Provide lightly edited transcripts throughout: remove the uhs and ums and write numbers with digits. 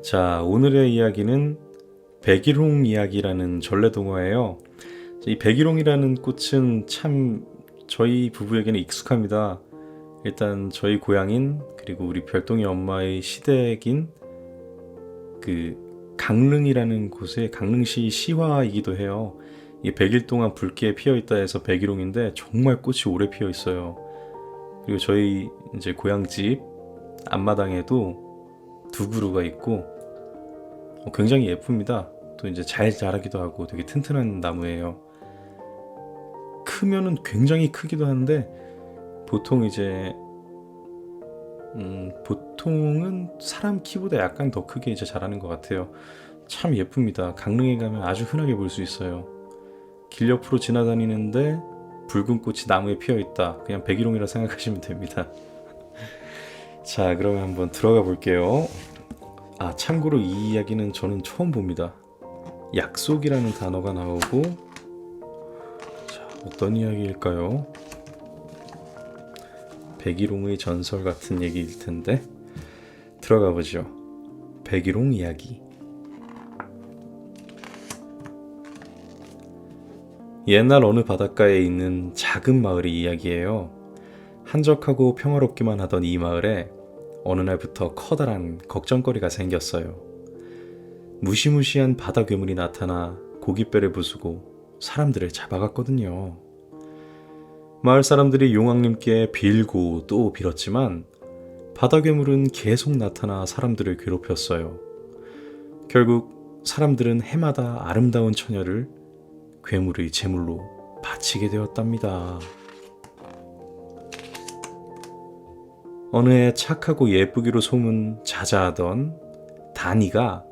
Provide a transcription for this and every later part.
자, 오늘의 이야기는 백일홍 이야기라는 전래동화예요. 이 백일홍이라는 꽃은 참 저희 부부에게는 익숙합니다. 일단 저희 고향인 그리고 우리 별동이 엄마의 시댁인 그 강릉이라는 곳의 강릉시 시화이기도 해요. 이게 100일 동안 붉게 피어 있다 해서 백일홍인데 정말 꽃이 오래 피어 있어요. 그리고 저희 이제 고향집 앞마당에도 두 그루가 있고 굉장히 예쁩니다. 또 이제 잘 자라기도 하고 되게 튼튼한 나무예요. 크면은 굉장히 크기도 한데 보통 이제 보통은 사람 키보다 약간 더 크게 이제 자라는 것 같아요. 참 예쁩니다. 강릉에 가면 아주 흔하게 볼 수 있어요. 길 옆으로 지나다니는데 붉은 꽃이 나무에 피어 있다. 그냥 백일홍이라 생각하시면 됩니다. 자, 그러면 한번 들어가 볼게요. 아, 참고로 이 이야기는 저는 처음 봅니다. 약속이라는 단어가 나오고, 자, 어떤 이야기일까요? 백일홍의 전설 같은 얘기일 텐데 들어가 보죠. 백일홍 이야기. 옛날 어느 바닷가에 있는 작은 마을의 이야기예요. 한적하고 평화롭기만 하던 이 마을에 어느 날부터 커다란 걱정거리가 생겼어요. 무시무시한 바다 괴물이 나타나 고깃배를 부수고 사람들을 잡아갔거든요. 마을 사람들이 용왕님께 빌고 또 빌었지만 바다 괴물은 계속 나타나 사람들을 괴롭혔어요. 결국 사람들은 해마다 아름다운 처녀를 괴물의 제물로 바치게 되었답니다. 어느 해 착하고 예쁘기로 소문 자자하던 다니가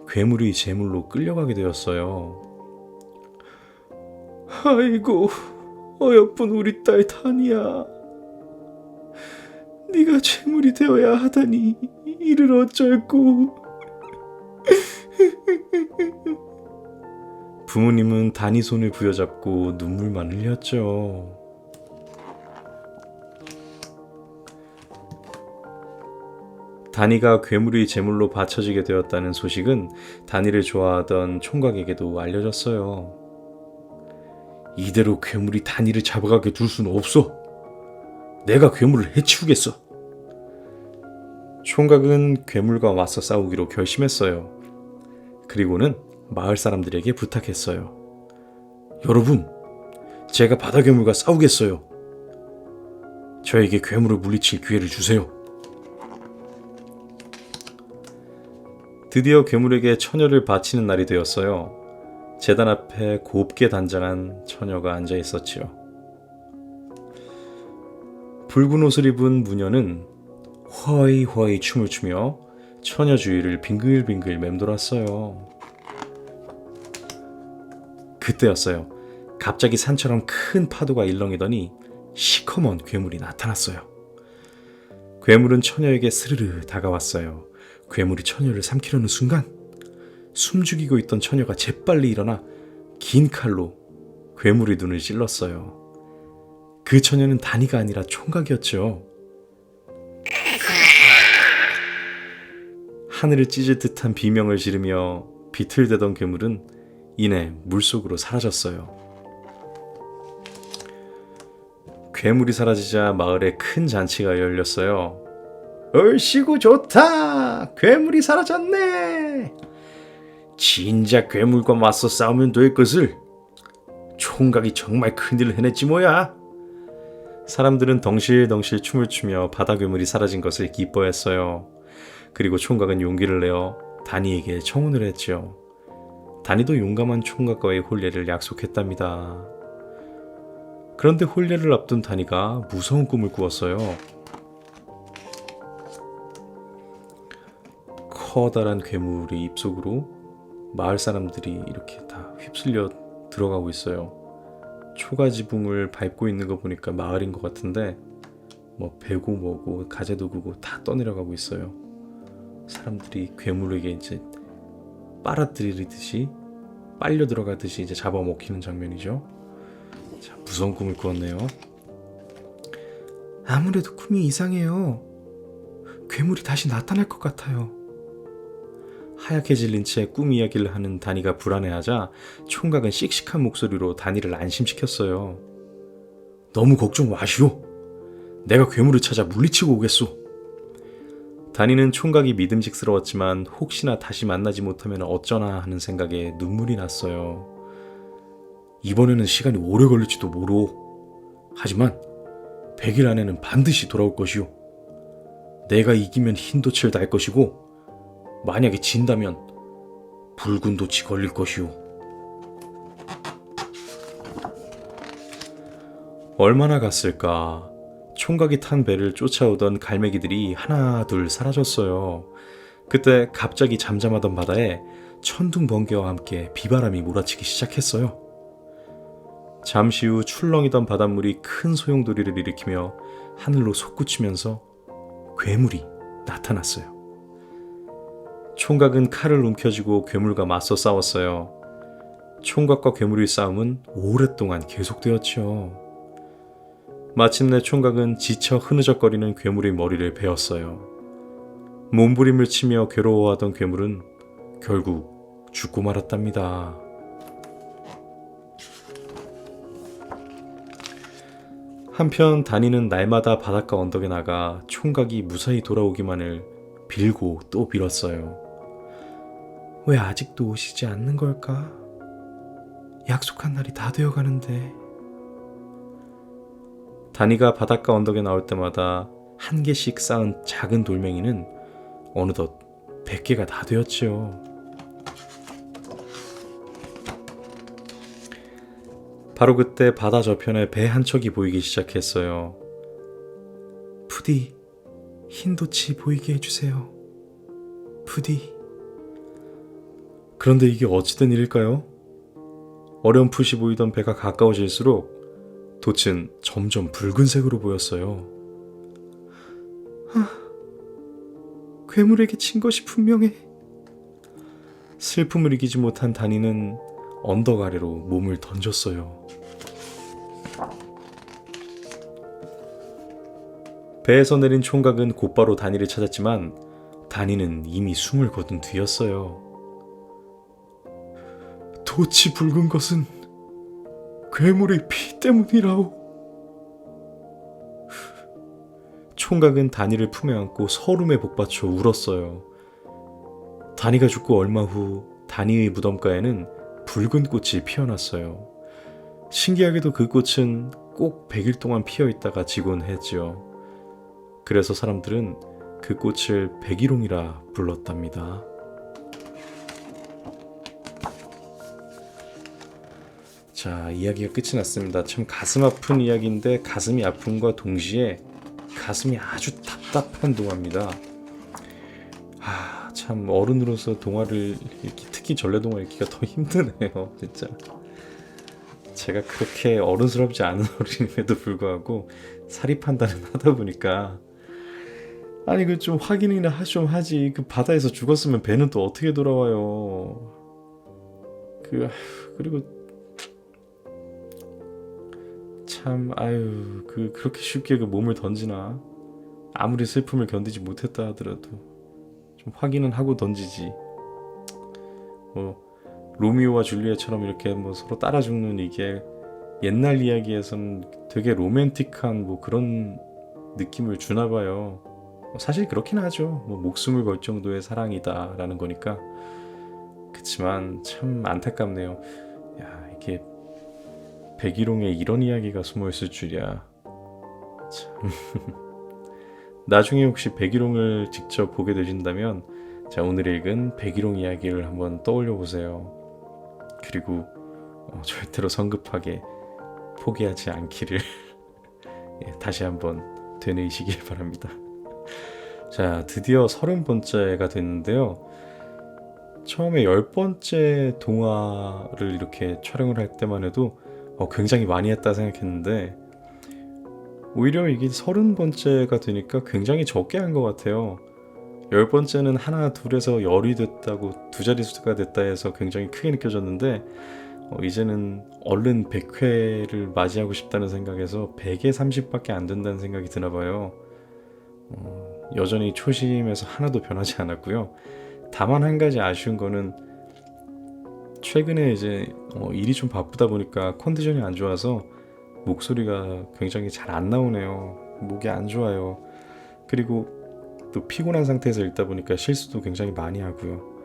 괴물의 제물로 끌려가게 되었어요. 아이고, 어여쁜 우리 딸 다니야. 네가 제물이 되어야 하다니 이를 어쩔꼬. 부모님은 다니 손을 부여잡고 눈물만 흘렸죠. 다니가 괴물의 제물로 바쳐지게 되었다는 소식은 다니를 좋아하던 총각에게도 알려졌어요. 이대로 괴물이 다니를 잡아가게 둘 수는 없어. 내가 괴물을 해치우겠어. 총각은 괴물과 맞서 싸우기로 결심했어요. 그리고는 마을 사람들에게 부탁했어요. 여러분, 제가 바다 괴물과 싸우겠어요. 저에게 괴물을 물리칠 기회를 주세요. 드디어 괴물에게 처녀를 바치는 날이 되었어요. 제단 앞에 곱게 단장한 처녀가 앉아 있었지요. 붉은 옷을 입은 무녀는 허이허이 춤을 추며 처녀 주위를 빙글빙글 맴돌았어요. 그때였어요. 갑자기 산처럼 큰 파도가 일렁이더니 시커먼 괴물이 나타났어요. 괴물은 처녀에게 스르르 다가왔어요. 괴물이 처녀를 삼키려는 순간 숨죽이고 있던 처녀가 재빨리 일어나 긴 칼로 괴물의 눈을 찔렀어요. 그 처녀는 다니가 아니라 총각이었죠. 하늘을 찢을 듯한 비명을 지르며 비틀대던 괴물은 이내 물속으로 사라졌어요. 괴물이 사라지자 마을에 큰 잔치가 열렸어요. 얼씨구 좋다! 괴물이 사라졌네! 진작 괴물과 맞서 싸우면 될 것을 총각이 정말 큰일을 해냈지 뭐야. 사람들은 덩실덩실 춤을 추며 바다 괴물이 사라진 것을 기뻐했어요. 그리고 총각은 용기를 내어 다니에게 청혼을 했죠. 다니도 용감한 총각과의 혼례를 약속했답니다. 그런데 혼례를 앞둔 다니가 무서운 꿈을 꾸었어요. 커다란 괴물의 입속으로 마을 사람들이 이렇게 다 휩쓸려 들어가고 있어요. 초가지붕을 밟고 있는 거 보니까 마을인 것 같은데 뭐 배고 뭐고 가재도 구고 다 떠내려가고 있어요. 사람들이 괴물에게 이제 빨아들이듯이 빨려 들어가듯이 이제 잡아먹히는 장면이죠. 자, 무서운 꿈을 꾸었네요. 아무래도 꿈이 이상해요. 괴물이 다시 나타날 것 같아요. 하얗게 질린 채 꿈 이야기를 하는 다니가 불안해하자 총각은 씩씩한 목소리로 다니를 안심시켰어요. 너무 걱정 마시오. 내가 괴물을 찾아 물리치고 오겠소. 다니는 총각이 믿음직스러웠지만 혹시나 다시 만나지 못하면 어쩌나 하는 생각에 눈물이 났어요. 이번에는 시간이 오래 걸릴지도 모르오. 하지만 100일 안에는 반드시 돌아올 것이오. 내가 이기면 흰 돛을 달 것이고 만약에 진다면 붉은 돛이 걸릴 것이오. 얼마나 갔을까. 총각이 탄 배를 쫓아오던 갈매기들이 하나 둘 사라졌어요. 그때 갑자기 잠잠하던 바다에 천둥 번개와 함께 비바람이 몰아치기 시작했어요. 잠시 후 출렁이던 바닷물이 큰 소용돌이를 일으키며 하늘로 솟구치면서 괴물이 나타났어요. 총각은 칼을 움켜쥐고 괴물과 맞서 싸웠어요. 총각과 괴물의 싸움은 오랫동안 계속되었죠. 마침내 총각은 지쳐 흐느적거리는 괴물의 머리를 베었어요. 몸부림을 치며 괴로워하던 괴물은 결국 죽고 말았답니다. 한편 다니는 날마다 바닷가 언덕에 나가 총각이 무사히 돌아오기만을 빌고 또 빌었어요. 왜 아직도 오시지 않는 걸까? 약속한 날이 다 되어가는데. 다니가 바닷가 언덕에 나올 때마다 한 개씩 쌓은 작은 돌멩이는 어느덧 100개가 다 되었지요. 바로 그때 바다 저편에 배 한 척이 보이기 시작했어요. 부디 흰 돛이 보이게 해주세요. 부디. 그런데 이게 어찌된 일일까요? 어렴풋이 보이던 배가 가까워질수록 돛은 점점 붉은색으로 보였어요. 괴물에게 친 것이 분명해. 슬픔을 이기지 못한 다니는 언덕 아래로 몸을 던졌어요. 배에서 내린 총각은 곧바로 다니를 찾았지만 다니는 이미 숨을 거둔 뒤였어요. 돛이 붉은 것은 괴물의 피 때문이라오. 총각은 다니를 품에 안고 서름에 복받쳐 울었어요. 다니가 죽고 얼마 후 다니의 무덤가에는 붉은 꽃이 피어났어요. 신기하게도 그 꽃은 꼭 100일 동안 피어있다가 지곤 했지요. 그래서 사람들은 그 꽃을 백일홍이라 불렀답니다. 자, 이야기가 끝이 났습니다. 참 가슴 아픈 이야기인데 가슴이 아픔과 동시에 가슴이 아주 답답한 동화입니다. 참 어른으로서 동화를 읽기, 특히 전래동화 읽기가 더 힘드네요. 진짜 제가 그렇게 어른스럽지 않은 어린임에도 불구하고 사리 판단을 하다 보니까 아니 그 좀 확인이나 좀 하지. 그 바다에서 죽었으면 배는 또 어떻게 돌아와요. 그리고 참 그렇게 쉽게 그 몸을 던지나. 아무리 슬픔을 견디지 못했다 하더라도 좀 확인은 하고 던지지. 로미오와 줄리엣처럼 이렇게 서로 따라 죽는 이게 옛날 이야기에서는 되게 로맨틱한 그런 느낌을 주나 봐요. 사실 그렇긴 하죠. 목숨을 걸 정도의 사랑이다 라는 거니까. 그치만 참 안타깝네요. 야, 이게 백일홍에 이런 이야기가 숨어있을 줄이야. 참. 나중에 혹시 백일홍을 직접 보게 되신다면 자, 오늘 읽은 백일홍 이야기를 한번 떠올려 보세요. 그리고 절대로 성급하게 포기하지 않기를 다시 한번 되뇌이시길 바랍니다. 자, 드디어 30번째가 됐는데요. 처음에 10번째 동화를 이렇게 촬영을 할 때만 해도 굉장히 많이 했다 생각했는데 오히려 이게 30번째가 되니까 굉장히 적게 한 것 같아요. 10번째는 하나 둘에서 열이 됐다고 두 자릿수가 됐다 해서 굉장히 크게 느껴졌는데 이제는 얼른 100회를 맞이하고 싶다는 생각에서 100에 30밖에 안 된다는 생각이 드나 봐요. 여전히 초심에서 하나도 변하지 않았고요. 다만 한 가지 아쉬운 거는 최근에 이제 일이 좀 바쁘다 보니까 컨디션이 안 좋아서 목소리가 굉장히 잘 안 나오네요. 목이 안 좋아요. 그리고 또 피곤한 상태에서 읽다 보니까 실수도 굉장히 많이 하고요.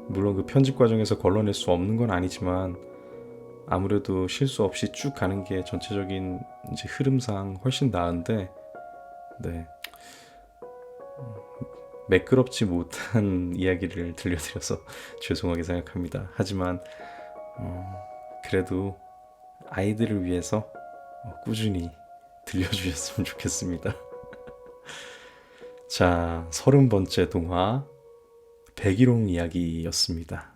물론 그 편집 과정에서 걸러낼 수 없는 건 아니지만 아무래도 실수 없이 쭉 가는 게 전체적인 이제 흐름상 훨씬 나은데, 네, 매끄럽지 못한 이야기를 들려드려서 죄송하게 생각합니다. 하지만 그래도 아이들을 위해서 꾸준히 들려주셨으면 좋겠습니다. 자, 30번째 동화 백일홍 이야기였습니다.